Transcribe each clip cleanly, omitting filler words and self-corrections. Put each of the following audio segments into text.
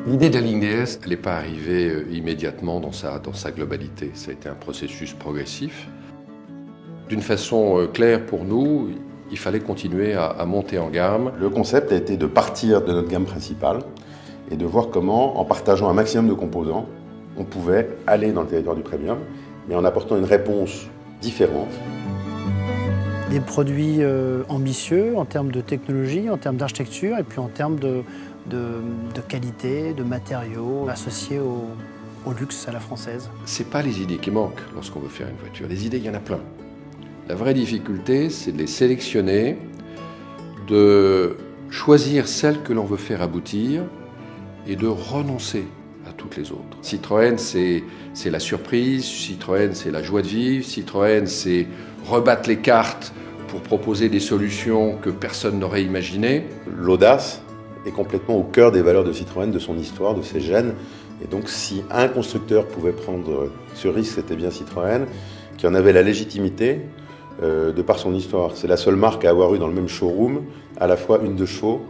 L'idée de la ligne DS, elle n'est pas arrivée immédiatement dans sa globalité. Ça a été un processus progressif. D'une façon claire pour nous, il fallait continuer à monter en gamme. Le concept a été de partir de notre gamme principale et de voir comment, en partageant un maximum de composants, on pouvait aller dans le territoire du premium, mais en apportant une réponse différente. Des produits ambitieux en termes de technologie, en termes d'architecture et puis en termes de qualité, de matériaux associés au luxe à la française. C'est pas les idées qui manquent lorsqu'on veut faire une voiture. Les idées, il y en a plein. La vraie difficulté, c'est de les sélectionner, de choisir celle que l'on veut faire aboutir et de renoncer à toutes les autres. Citroën, c'est la surprise, Citroën, c'est la joie de vivre, Citroën, c'est rebattre les cartes pour proposer des solutions que personne n'aurait imaginées. L'audace est complètement au cœur des valeurs de Citroën, de son histoire, de ses gènes. Et donc si un constructeur pouvait prendre ce risque, c'était bien Citroën, qui en avait la légitimité de par son histoire. C'est la seule marque à avoir eu dans le même showroom à la fois une de chevaux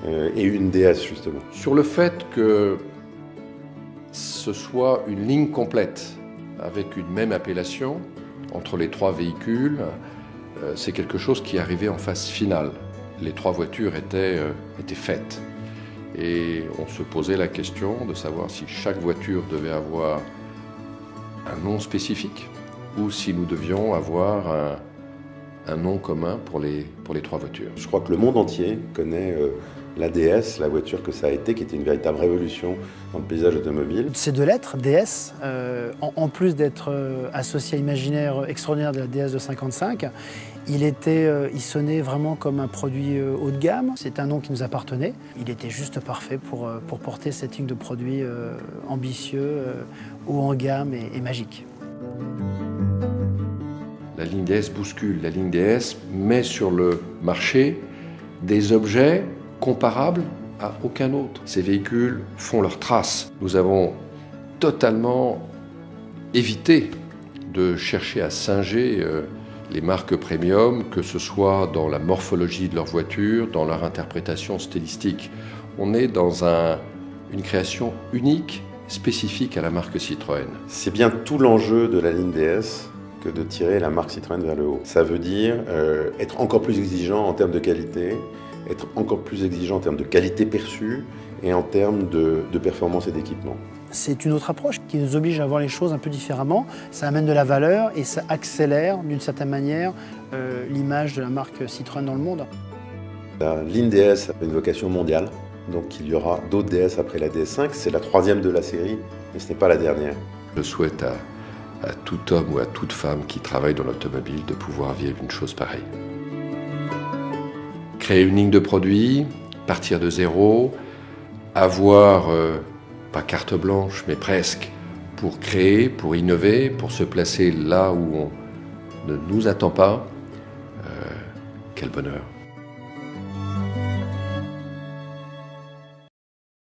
et une DS justement. Sur le fait que ce soit une ligne complète avec une même appellation entre les trois véhicules, c'est quelque chose qui arrivait en phase finale. Les trois voitures étaient faites. Et on se posait la question de savoir si chaque voiture devait avoir un nom spécifique ou si nous devions avoir un nom commun pour les trois voitures. Je crois que le monde entier connaît la DS, la voiture que ça a été, qui était une véritable révolution dans le paysage automobile. Ces deux lettres, DS, en plus d'être associé à l'imaginaire extraordinaire de la DS de 55, il sonnait vraiment comme un produit haut de gamme. C'est un nom qui nous appartenait. Il était juste parfait pour porter cette ligne de produits ambitieux, haut en gamme et magique. La ligne DS bouscule. La ligne DS met sur le marché des objets comparables à aucun autre. Ces véhicules font leurs traces. Nous avons totalement évité de chercher à singer les marques premium, que ce soit dans la morphologie de leur voiture, dans leur interprétation stylistique. On est dans une création unique, spécifique à la marque Citroën. C'est bien tout l'enjeu de la ligne DS que de tirer la marque Citroën vers le haut. Ça veut dire être encore plus exigeant en termes de qualité, être encore plus exigeant en termes de qualité perçue et en termes de performance et d'équipement. C'est une autre approche qui nous oblige à voir les choses un peu différemment. Ça amène de la valeur et ça accélère d'une certaine manière l'image de la marque Citroën dans le monde. La ligne DS a une vocation mondiale, donc il y aura d'autres DS après la DS5. C'est la troisième de la série, mais ce n'est pas la dernière. Je souhaite à tout homme ou à toute femme qui travaille dans l'automobile de pouvoir vivre une chose pareille. Créer une ligne de produits, partir de zéro, avoir, pas carte blanche, mais presque, pour créer, pour innover, pour se placer là où on ne nous attend pas. Quel bonheur!